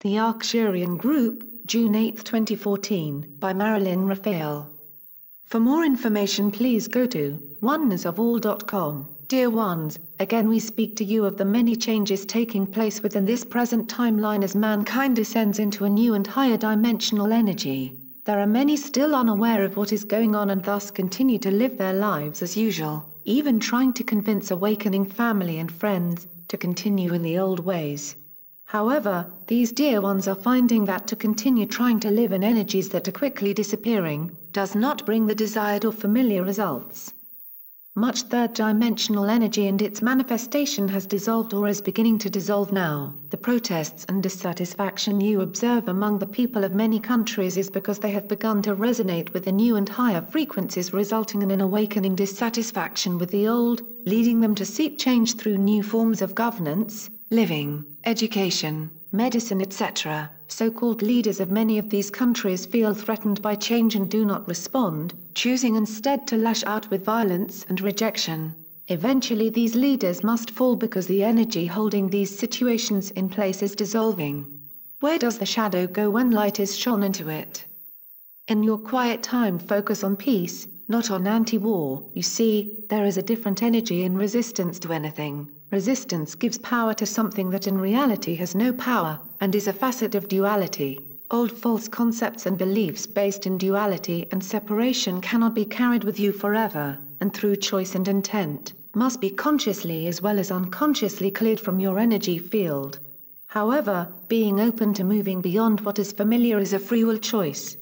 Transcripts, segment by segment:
The Arcturian Group, June 8, 2014, by Marilyn Raphael. For more information please go to onenessofall.com. Dear ones, again we speak to you of the many changes taking place within this present timeline as mankind descends into a new and higher dimensional energy. There are many still unaware of what is going on and thus continue to live their lives as usual, even trying to convince awakening family and friends to continue in the old ways. However, these dear ones are finding that to continue trying to live in energies that are quickly disappearing does not bring the desired or familiar results. Much third-dimensional energy and its manifestation has dissolved or is beginning to dissolve now. The protests and dissatisfaction you observe among the people of many countries is because they have begun to resonate with the new and higher frequencies, resulting in an awakening dissatisfaction with the old, leading them to seek change through new forms of governance, living, education, medicine, etc. So-called leaders of many of these countries feel threatened by change and do not respond, choosing instead to lash out with violence and rejection. Eventually these leaders must fall because the energy holding these situations in place is dissolving. Where does the shadow go when light is shone into it? In your quiet time focus on peace, not on anti-war. You see, there is a different energy in resistance to anything. Resistance gives power to something that in reality has no power, and is a facet of duality. Old false concepts and beliefs based in duality and separation cannot be carried with you forever, and through choice and intent, must be consciously as well as unconsciously cleared from your energy field. However, being open to moving beyond what is familiar is a free will choice.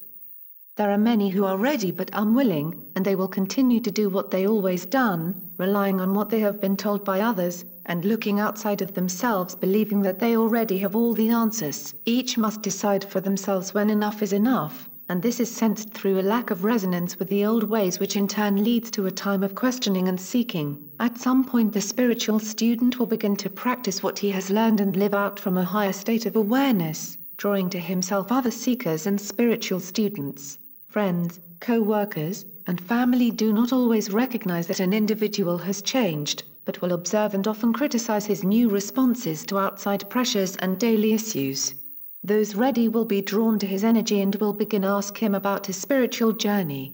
There are many who are ready but unwilling, and they will continue to do what they always done, relying on what they have been told by others, and looking outside of themselves believing that they already have all the answers. Each must decide for themselves when enough is enough, and this is sensed through a lack of resonance with the old ways, which in turn leads to a time of questioning and seeking. At some point the spiritual student will begin to practice what he has learned and live out from a higher state of awareness, drawing to himself other seekers and spiritual students. Friends, co-workers, and family do not always recognize that an individual has changed, but will observe and often criticize his new responses to outside pressures and daily issues. Those ready will be drawn to his energy and will begin ask him about his spiritual journey.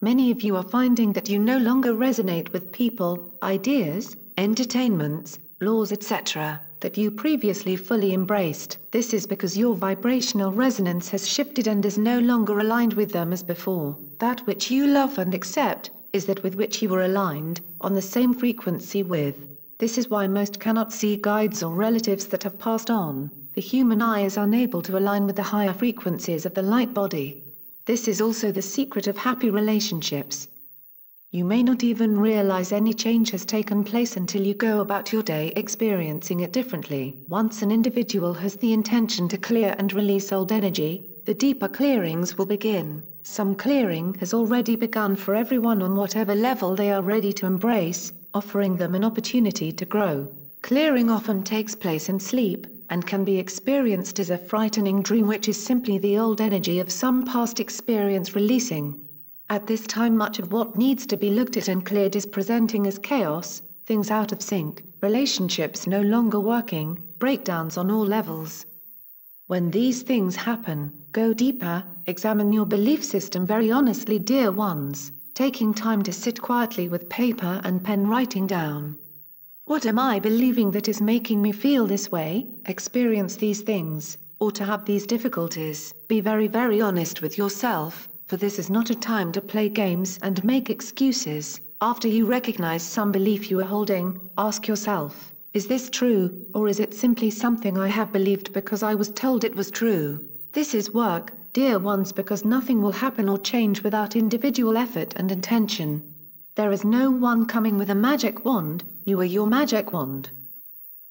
Many of you are finding that you no longer resonate with people, ideas, entertainments, laws, etc., that you previously fully embraced. This is because your vibrational resonance has shifted and is no longer aligned with them as before. That which you love and accept is that with which you were aligned, on the same frequency with. This is why most cannot see guides or relatives that have passed on. The human eye is unable to align with the higher frequencies of the light body. This is also the secret of happy relationships. You may not even realize any change has taken place until you go about your day experiencing it differently. Once an individual has the intention to clear and release old energy, the deeper clearings will begin. Some clearing has already begun for everyone on whatever level they are ready to embrace, offering them an opportunity to grow. Clearing often takes place in sleep, and can be experienced as a frightening dream, which is simply the old energy of some past experience releasing. At this time much of what needs to be looked at and cleared is presenting as chaos, things out of sync, relationships no longer working, breakdowns on all levels. When these things happen, go deeper, examine your belief system very honestly, dear ones, taking time to sit quietly with paper and pen, writing down. What am I believing that is making me feel this way, experience these things, or to have these difficulties? Be very, very honest with yourself, for this is not a time to play games and make excuses. After you recognize some belief you are holding, ask yourself, is this true, or is it simply something I have believed because I was told it was true? This is work, dear ones, because nothing will happen or change without individual effort and intention. There is no one coming with a magic wand, you are your magic wand.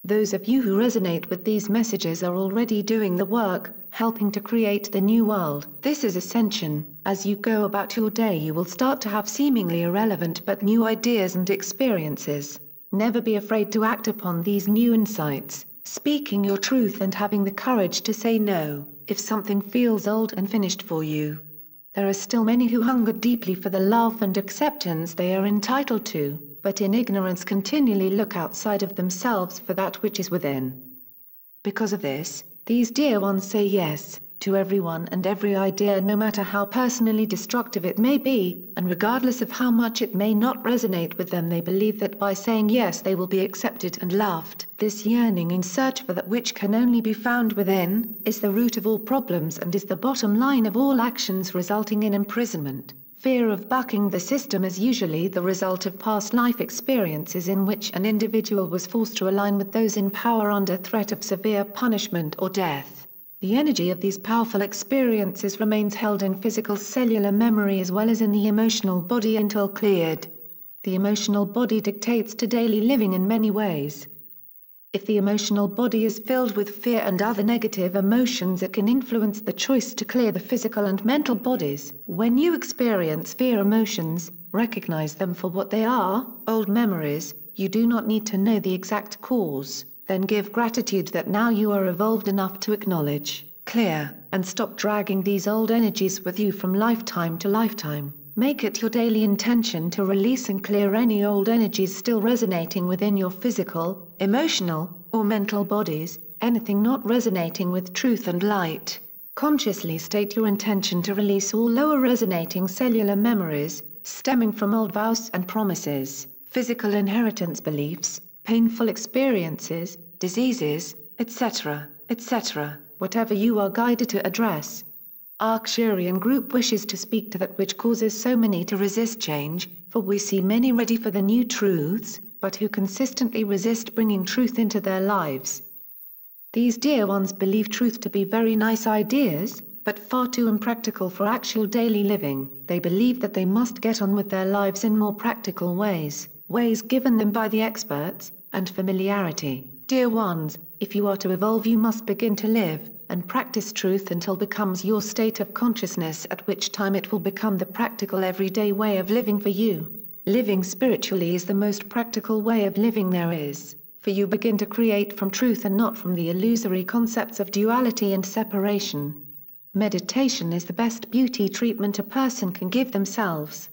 Those of you who resonate with these messages are already doing the work, helping to create the new world. This is ascension. As you go about your day you will start to have seemingly irrelevant but new ideas and experiences. Never be afraid to act upon these new insights, speaking your truth and having the courage to say no, if something feels old and finished for you. There are still many who hunger deeply for the love and acceptance they are entitled to, but in ignorance continually look outside of themselves for that which is within. Because of this, These dear ones say yes to everyone and every idea, no matter how personally destructive it may be, and regardless of how much it may not resonate with them, they believe that by saying yes they will be accepted and loved. This yearning in search for that which can only be found within, is the root of all problems and is the bottom line of all actions resulting in imprisonment. Fear of bucking the system is usually the result of past life experiences in which an individual was forced to align with those in power under threat of severe punishment or death. The energy of these powerful experiences remains held in physical cellular memory as well as in the emotional body until cleared. The emotional body dictates to daily living in many ways. If the emotional body is filled with fear and other negative emotions, it can influence the choice to clear the physical and mental bodies. When you experience fear emotions, recognize them for what they are, old memories. You do not need to know the exact cause. Then give gratitude that now you are evolved enough to acknowledge, clear, and stop dragging these old energies with you from lifetime to lifetime. Make it your daily intention to release and clear any old energies still resonating within your physical, emotional, or mental bodies, anything not resonating with truth and light. Consciously state your intention to release all lower resonating cellular memories, stemming from old vows and promises, physical inheritance beliefs, painful experiences, diseases, etc., etc., whatever you are guided to address. Arcturian group wishes to speak to that which causes so many to resist change, for we see many ready for the new truths, but who consistently resist bringing truth into their lives. These dear ones believe truth to be very nice ideas, but far too impractical for actual daily living. They believe that they must get on with their lives in more practical ways, ways given them by the experts, and familiarity. Dear ones, if you are to evolve, you must begin to live and practice truth until becomes your state of consciousness, at which time it will become the practical everyday way of living for you. Living spiritually is the most practical way of living there is, for you begin to create from truth and not from the illusory concepts of duality and separation. Meditation is the best beauty treatment a person can give themselves.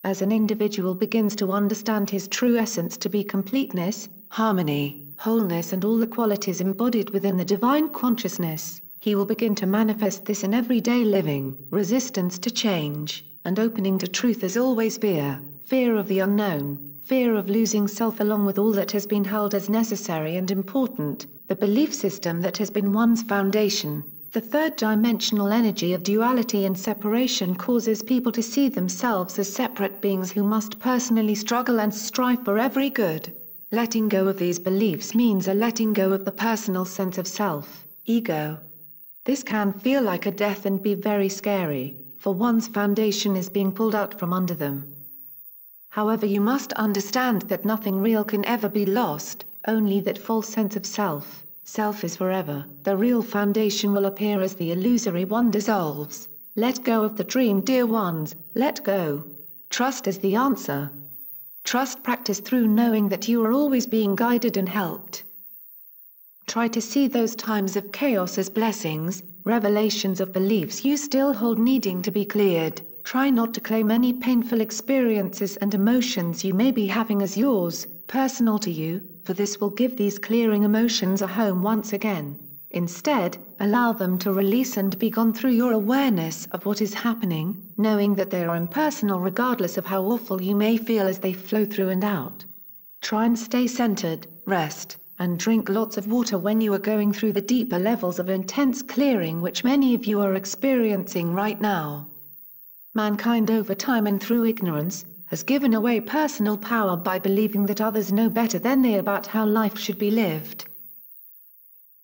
As an individual begins to understand his true essence to be completeness, harmony, wholeness and all the qualities embodied within the divine consciousness, he will begin to manifest this in everyday living. Resistance to change, and opening to truth is always fear, fear of the unknown, fear of losing self along with all that has been held as necessary and important, the belief system that has been one's foundation. The third-dimensional energy of duality and separation causes people to see themselves as separate beings who must personally struggle and strive for every good. Letting go of these beliefs means a letting go of the personal sense of self, ego. This can feel like a death and be very scary, for one's foundation is being pulled out from under them. However, you must understand that nothing real can ever be lost, only that false sense of self. Self is forever. The real foundation will appear as the illusory one dissolves. Let go of the dream, dear ones, let go. Trust is the answer. Trust practice through knowing that you are always being guided and helped. Try to see those times of chaos as blessings, revelations of beliefs you still hold needing to be cleared. Try not to claim any painful experiences and emotions you may be having as yours, personal to you, for this will give these clearing emotions a home once again. Instead, allow them to release and be gone through your awareness of what is happening, knowing that they are impersonal regardless of how awful you may feel as they flow through and out. Try and stay centered, rest, and drink lots of water when you are going through the deeper levels of intense clearing which many of you are experiencing right now. Mankind over time and through ignorance, has given away personal power by believing that others know better than they about how life should be lived.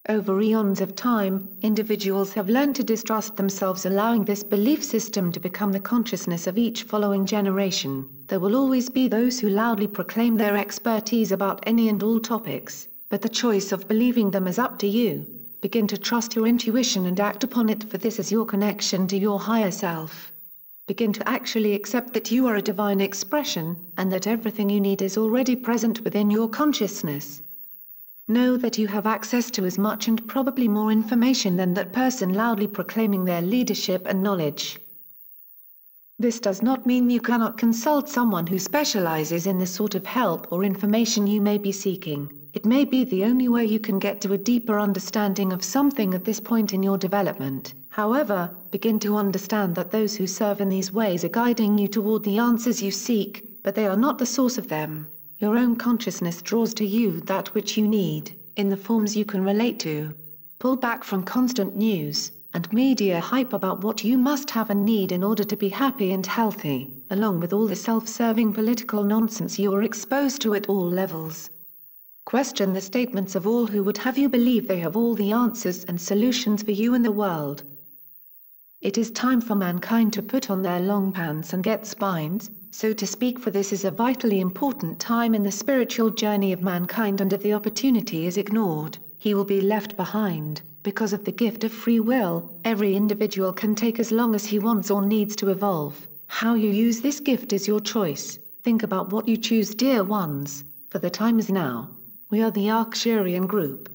Over eons of time, individuals have learned to distrust themselves, allowing this belief system to become the consciousness of each following generation. There will always be those who loudly proclaim their expertise about any and all topics, but the choice of believing them is up to you. Begin to trust your intuition and act upon it, for this is your connection to your higher self. Begin to actually accept that you are a divine expression, and that everything you need is already present within your consciousness. Know that you have access to as much and probably more information than that person loudly proclaiming their leadership and knowledge. This does not mean you cannot consult someone who specializes in the sort of help or information you may be seeking. It may be the only way you can get to a deeper understanding of something at this point in your development. However, begin to understand that those who serve in these ways are guiding you toward the answers you seek, but they are not the source of them. Your own consciousness draws to you that which you need, in the forms you can relate to. Pull back from constant news and media hype about what you must have and need in order to be happy and healthy, along with all the self-serving political nonsense you are exposed to at all levels. Question the statements of all who would have you believe they have all the answers and solutions for you and the world. It is time for mankind to put on their long pants and get spines, so to speak, for this is a vitally important time in the spiritual journey of mankind, and if the opportunity is ignored, he will be left behind. Because of the gift of free will, every individual can take as long as he wants or needs to evolve. How you use this gift is your choice. Think about what you choose, dear ones, for the time is now. We are the Arcturian group.